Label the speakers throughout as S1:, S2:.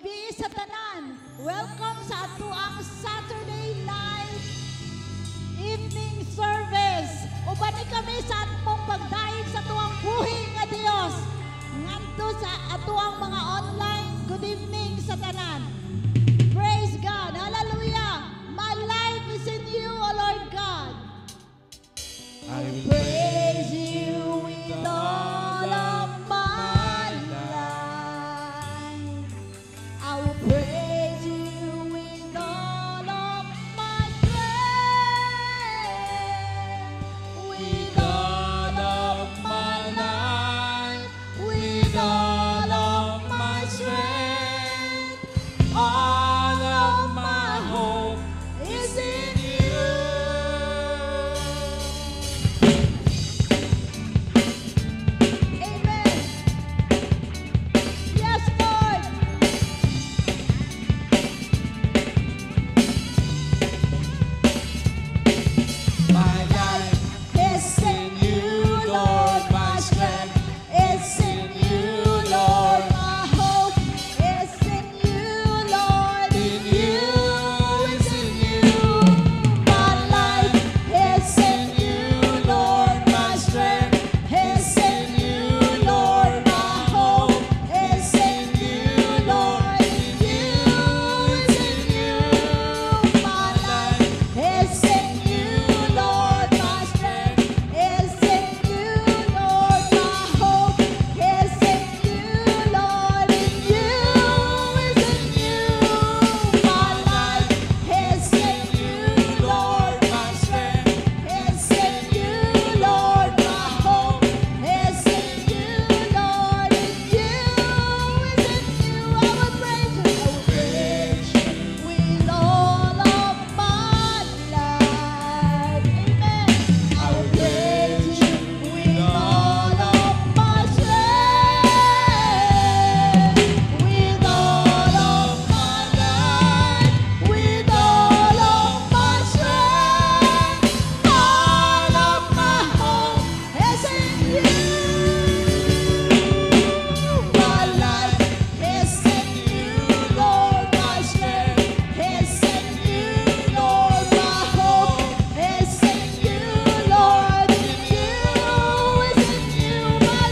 S1: gabi sa tanan. Welcome sa ato ang Saturday night evening service. Ubani kami sa atong pagdaig sa tuwang buhi nga Dios. Ngadto sa ato ang mga online. Good evening sa tanan. Praise God. Hallelujah. My life is in you, O Lord God. I will praise you with all of my life. I will praise you with all of my strength. With all of my life. With all of my strength. All of my hope is in you. Amen. Yes, Lord. My life is in you, Lord. My strength is in you, Lord. My hope is in you, Lord. In you is in you. My life is in you, Lord. My strength is in you, Lord. My hope is in you, Lord. In you is in you. My life is in you, Lord. My strength is in you, Lord. My hope is in you, Lord. In you is in you. My life is in you, Lord. My strength is in you, Lord. My hope is in you, Lord. In you is in you. I will praise you. I will praise you with all of my life. Amen. I will praise you with all of my strength. With all of my life. With all of my strength. All of my hope is in you. My life is in you, Lord. My strength is in you, Lord. My hope is in you, Lord. In you is in you. My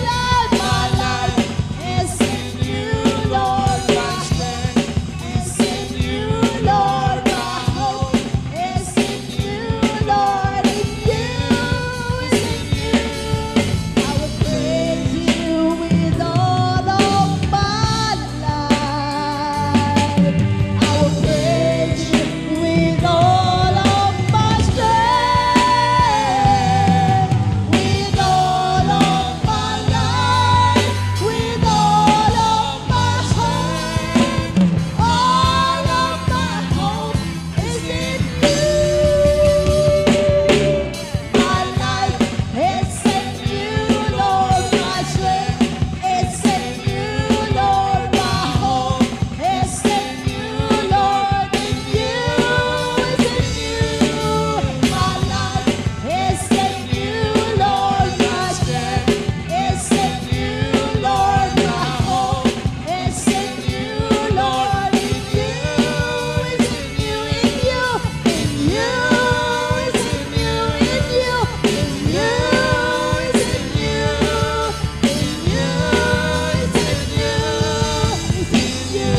S1: life is in you, Lord. My strength is in you, Lord. My hope is in you, Lord. In you is in you. I will praise you with all of my life. I will praise you with all of my strength. With all of my life. With all of my strength. All of my hope is in you. My life is in you, Lord. My strength is in you, Lord. My hope is in you, Lord. In you is in you. My life is in you, Lord. My strength is in you, Lord. My hope is in you, Lord. In you is in you. In you. In you is in you. In you. In you is in you. In you is in you. Is in you.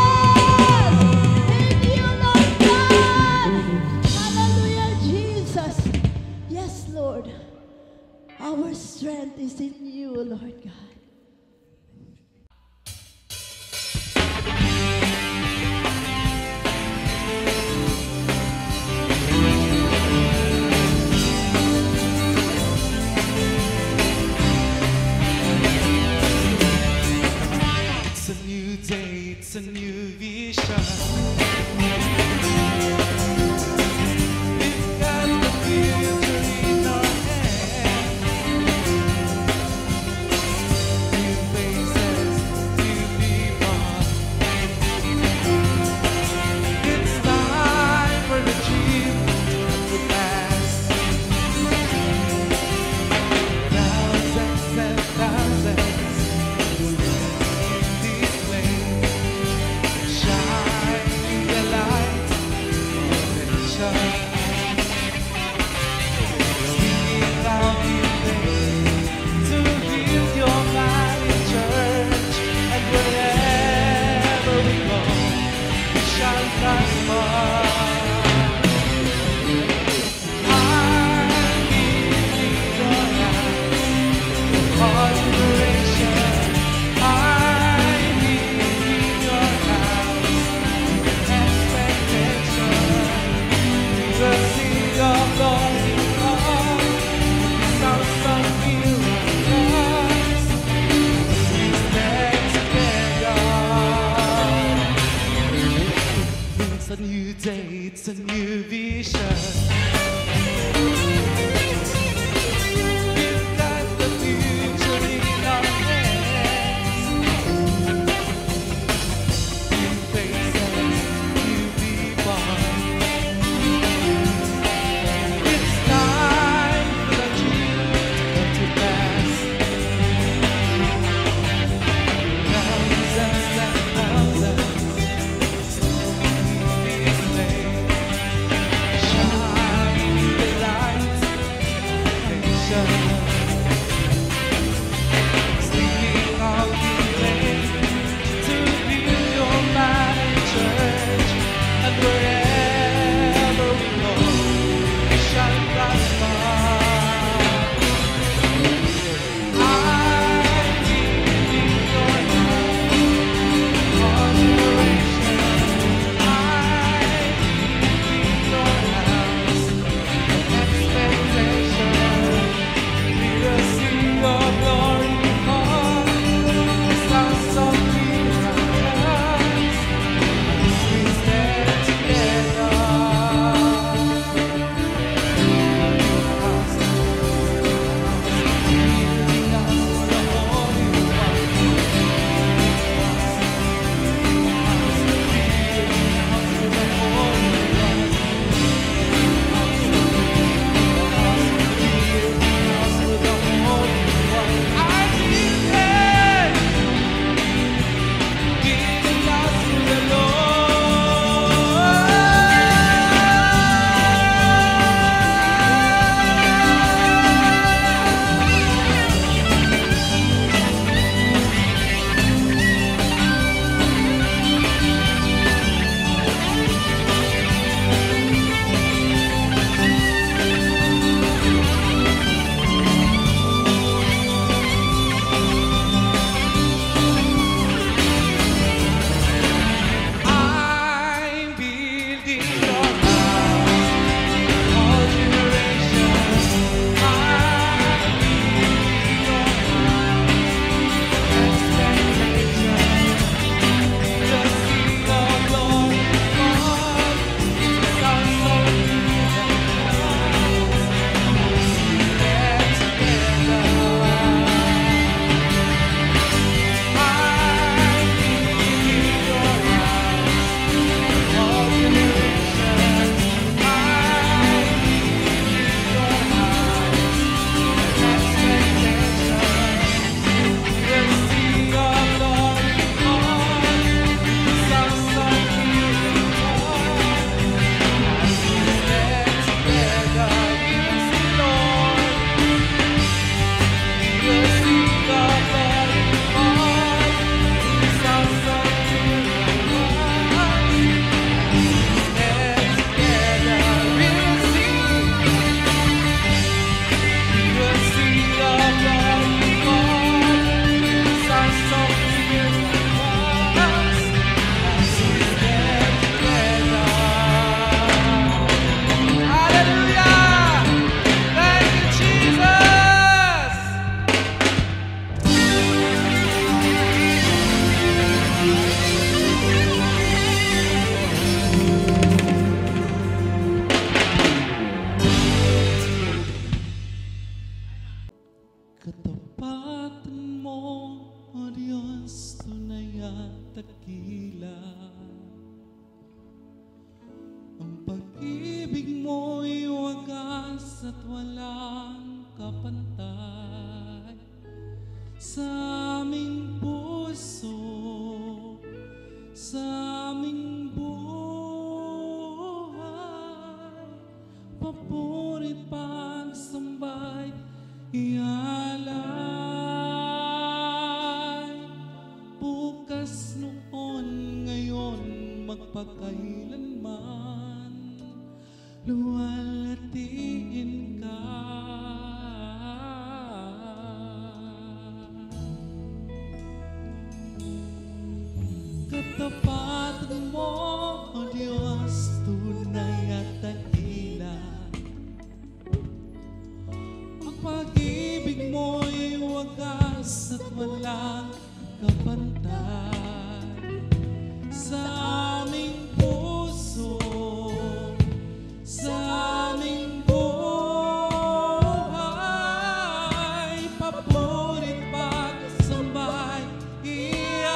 S1: Yes. In you, Lord God. Hallelujah, Jesus. Yes, Lord. Our strength is in you, Lord God.
S2: It's a new day, it's a new vision. We've got the future in our hands. New faces, new people. It's time for the dream to pass. Thousands and thousands shall prosper. It's a new day, it's a new vision. We've got the future in our hands. New faces, new people. It's time for the dream to pass. Thousands and thousands. Sleeping on the way to build your mighty church, and wherever we go, we shall prosper. I believe in your love, all generations. I believe in your house, expectation. We will see your glory on the sounds of miracles as we stand together. Leading us to the Holy One. Leading us to the Holy One. Leading us to the Holy One. I believe leading us to the I'm building your house, all generations. I'm building your house, expectation. The sea of glory on the sounds of miracles. Stand together. I'm building your house. All generations, I believe your house, expectation. We'll see your glory on the sounds of miracles. As we stand together, we will see, Lord. We will see your glory on the sounds of miracles. Stand together, we will see your glory on the sounds of miracles. As we stand together. Hallelujah! Thank you, Jesus! Katapatan mo, O Diyos, tunay at dakila. Ang pag-ibig mo'y wagas at walang kapantay sa aming puso, sa aming buhay. Papurit pagsambay, ialay. Bukas noon, ngayon, magpakailanman luwalhatiin ka. Katapatan mo, O Diyos, tunay at dakila. Ang pag-ibig mo'y wagas at walang kapantay sa aming puso, sa aming buhay. Papurit pagsambay ialay.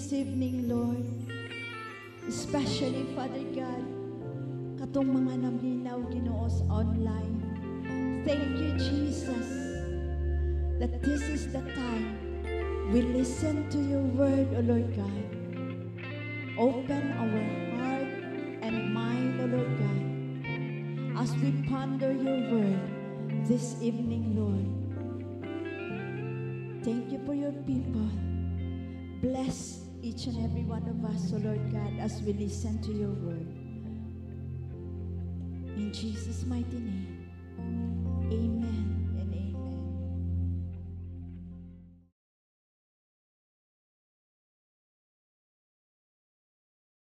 S1: this evening, Lord. Especially, Father God, katong mga naminaw Ginoo sa online. Thank you, Jesus, that this is the time we listen to your word, O Lord God. Open our heart and mind, O Lord God, as we ponder your word this evening, Lord. Thank you for your people. Bless each and every one of us, O Lord God, as we listen to your word. In Jesus' mighty name, amen.